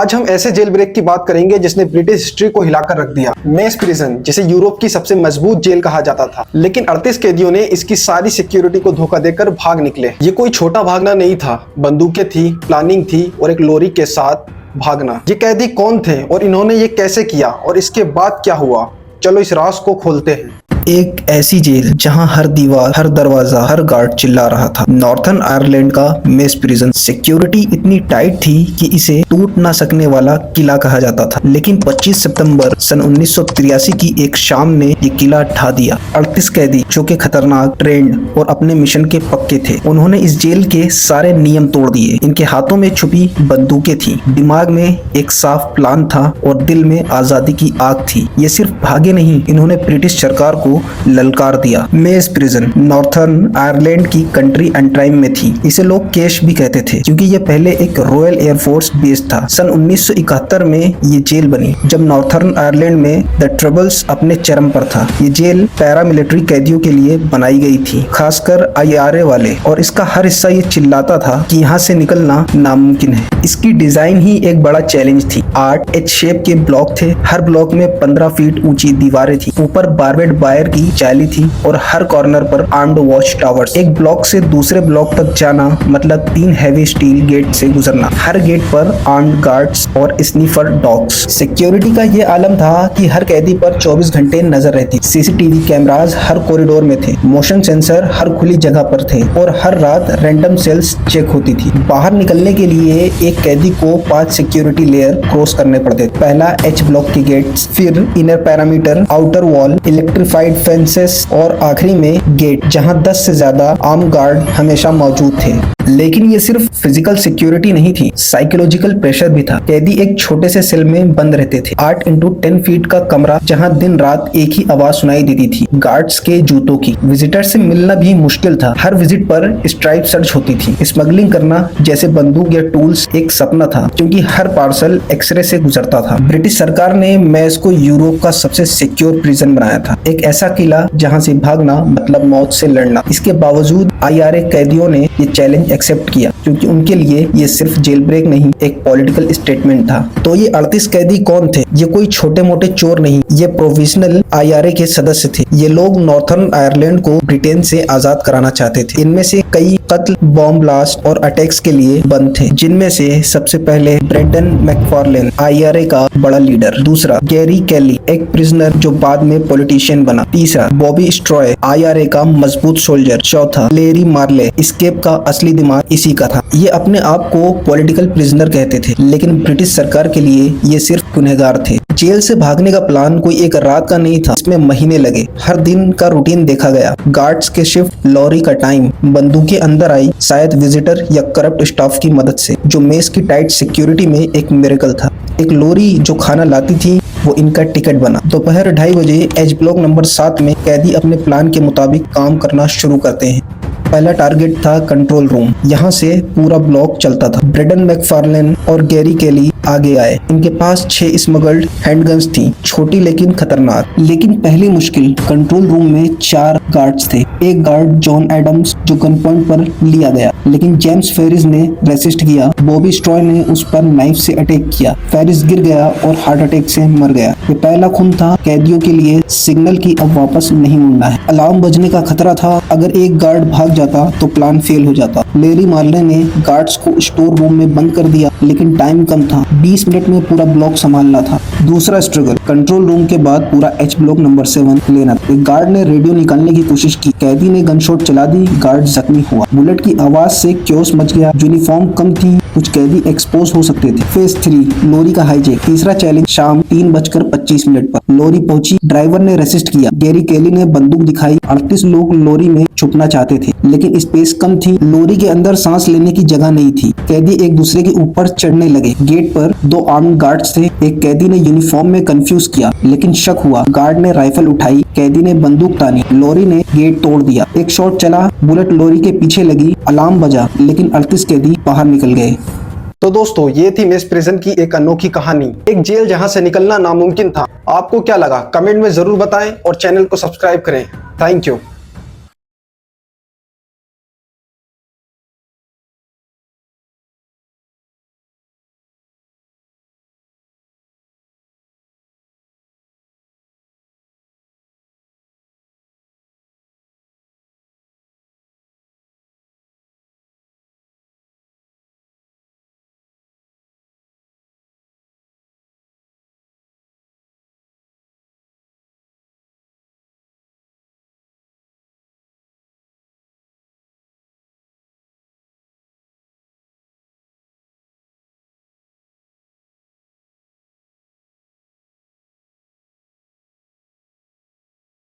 आज हम ऐसे जेल ब्रेक की बात करेंगे जिसने ब्रिटिश हिस्ट्री को हिलाकर रख दिया। मेस प्रिजन, जिसे यूरोप की सबसे मजबूत जेल कहा जाता था, लेकिन 38 कैदियों ने इसकी सारी सिक्योरिटी को धोखा देकर भाग निकले। ये कोई छोटा भागना नहीं था, बंदूकें थी, प्लानिंग थी और एक लोरी के साथ भागना। ये कैदी कौन थे और इन्होंने ये कैसे किया और इसके बाद क्या हुआ, चलो इस राज को खोलते हैं। एक ऐसी जेल जहां हर दीवार, हर दरवाजा, हर गार्ड चिल्ला रहा था। नॉर्थर्न आयरलैंड का मेस प्रिजन। सिक्योरिटी इतनी टाइट थी कि इसे टूट ना सकने वाला किला कहा जाता था। लेकिन 25 सितंबर सन 1983 की एक शाम ने ये किला ढा दिया। 38 कैदी जो कि खतरनाक, ट्रेंड और अपने मिशन के पक्के थे, उन्होंने इस जेल के सारे नियम तोड़ दिए। इनके हाथों में छुपी बंदूकें थी, दिमाग में एक साफ प्लान था और दिल में आजादी की आग थी। ये सिर्फ भागे नहीं, इन्होंने ब्रिटिश सरकार को ललकार दिया। मेस प्रिजन नॉर्थर्न आयरलैंड की कंट्री एंट्राइम में थी। इसे लोग केश भी कहते थे क्योंकि ये पहले एक रॉयल एयरफोर्स बेस था। सन 1971 में ये जेल बनी जब नॉर्थर्न आयरलैंड में द ट्रबल्स अपने चरम पर था। ये जेल पैरामिलिट्री कैदियों के लिए बनाई गई थी, खासकर IRA वाले, और इसका हर हिस्सा ये चिल्लाता था कि यहाँ से निकलना नामुमकिन है। इसकी डिजाइन ही एक बड़ा चैलेंज थी। 8 H शेप के ब्लॉक थे, हर ब्लॉक में 15 फीट ऊंची दीवारें थी, ऊपर बारबेड वायर की जाली थी और हर कॉर्नर पर आर्म्ड वॉच टावर्स। एक ब्लॉक से दूसरे ब्लॉक तक जाना मतलब 3 हैवी स्टील गेट से गुजरना, हर गेट पर आर्म्ड गार्ड्स और स्नीफर डॉग्स। सिक्योरिटी का ये आलम था कि हर कैदी पर 24 घंटे नजर रहती। CCTV कैमरास हर कॉरिडोर में थे, मोशन सेंसर हर खुली जगह पर थे और हर रात रैंडम सेल्स चेक होती थी। बाहर निकलने के लिए एक कैदी को 5 सिक्योरिटी लेयर क्रॉस करने पड़ते। पहला H ब्लॉक के गेट्स, फिर inner parameter, outer wall, electrified fences और आखिरी में गेट जहां 10 से ज्यादा आर्म गार्ड हमेशा मौजूद थे। लेकिन ये सिर्फ फिजिकल सिक्योरिटी नहीं थी, साइकोलॉजिकल प्रेशर भी था। कैदी एक छोटे से सेल में बंद रहते थे। 8 × 10 फीट का कमरा जहां दिन रात एक ही आवाज सुनाई देती थी, गार्ड्स के जूतों की। विजिटर से मिलना भी मुश्किल था, हर विजिट पर स्ट्राइप सर्च होती थी। स्मगलिंग करना जैसे बंदूक या टूल्स एक सपना था क्योंकि हर पार्सल एक्सरे से गुजरता था। ब्रिटिश सरकार ने मेस को यूरोप का सबसे सिक्योर प्रिजन बनाया था, एक ऐसा किला जहां से भागना मतलब मौत से लड़ना। इसके बावजूद IRA कैदियों ने ये चैलेंज एक्सेप्ट किया क्योंकि उनके लिए ये सिर्फ जेल ब्रेक नहीं, एक पॉलिटिकल स्टेटमेंट था। तो ये 38 कैदी कौन थे? ये कोई छोटे मोटे चोर नहीं, ये प्रोविजनल IRA के सदस्य थे। ये लोग नॉर्थर्न आयरलैंड को ब्रिटेन से आजाद कराना चाहते थे। इनमें से कई कत्ल, बॉम्ब ब्लास्ट और अटैक्स के लिए बंद थे, जिनमें से सबसे पहले ब्रेंडन मैकफार्लेन, IRA का बड़ा लीडर। दूसरा गैरी कैली, एक प्रिजनर जो बाद में पॉलिटिशियन बना। तीसरा बॉबी स्ट्रॉय, IRA का मजबूत सोल्जर। चौथा लेरी मार्ले, एस्केप का असली दिमाग इसी का था। ये अपने आप को पॉलिटिकल प्रिजनर कहते थे, लेकिन ब्रिटिश सरकार के लिए ये सिर्फ गुनहगार थे। जेल से भागने का प्लान कोई एक रात का नहीं था, इसमें महीने लगे। हर दिन का रूटीन देखा गया, गार्ड्स के शिफ्ट, लॉरी का टाइम, बंदूकें अंदर आई शायद विजिटर या करप्ट स्टाफ की मदद से, जो मेस की टाइट सिक्योरिटी में एक मिरेकल था। एक लॉरी जो खाना लाती थी वो इनका टिकट बना। दोपहर 2:30 बजे H ब्लॉक नंबर 7 में कैदी अपने प्लान के मुताबिक काम करना शुरू करते हैं। पहला टारगेट था कंट्रोल रूम, यहाँ से पूरा ब्लॉक चलता था। ब्रेंडन मैकफार्लेन और गैरी कैली आगे आए। इनके पास 6 स्मगल्ड हैंडगन्स थी, छोटी लेकिन खतरनाक। लेकिन पहली मुश्किल, कंट्रोल रूम में 4 गार्ड्स थे। एक गार्ड जॉन एडम्स जो गन पॉइंट पर लिया गया, लेकिन जेम्स फेरिस ने रेसिस्ट किया। बॉबी स्ट्रॉय ने उस पर नाइफ से अटैक किया, फेरिस गिर गया और हार्ट अटैक से मर गया। ये पहला खून था कैदियों के लिए, सिग्नल की अब वापस नहीं मुड़ना है। अलार्म बजने का खतरा था, अगर एक गार्ड भाग जाता तो प्लान फेल हो जाता। लेरी मार्ले ने गार्ड्स को स्टोर रूम में बंद कर दिया, लेकिन टाइम कम था, 20 मिनट में पूरा ब्लॉक संभालना था। दूसरा स्ट्रगल, कंट्रोल रूम के बाद पूरा H ब्लॉक नंबर 7 लेना। एक गार्ड ने रेडियो निकालने की कोशिश की, कैदी ने गनशॉट चला दी, गार्ड जख्मी हुआ। बुलेट की आवाज से क्योस मच गया, यूनिफॉर्म कम थी, कुछ कैदी एक्सपोज हो सकते थे। फेज 3, लॉरी का हाईजैक। तीसरा चैलेंज, शाम 3:25 पर लॉरी पहुंची, ड्राइवर ने रेसिस्ट किया, गैरी कैली ने बंदूक दिखाई। 38 लोग लॉरी में छुपना चाहते थे, लेकिन स्पेस कम थी, लॉरी के अंदर सांस लेने की जगह नहीं थी। कैदी एक दूसरे के ऊपर चढ़ने लगे। गेट पर 2 आर्म्ड गार्ड्स थे, एक कैदी ने यूनिफॉर्म में कंफ्यूज किया, लेकिन शक हुआ। गार्ड ने राइफल उठाई, कैदी ने बंदूक तानी, लॉरी ने गेट तोड़ दिया। एक शॉट चला, बुलेट लॉरी के पीछे लगी, अलार्म बजा, लेकिन 38 कैदी बाहर निकल गए। तो दोस्तों, ये थी मेस प्रिजन की एक अनोखी कहानी, एक जेल जहां से निकलना नामुमकिन था। आपको क्या लगा, कमेंट में जरूर बताएं और चैनल को सब्सक्राइब करें। Thank you.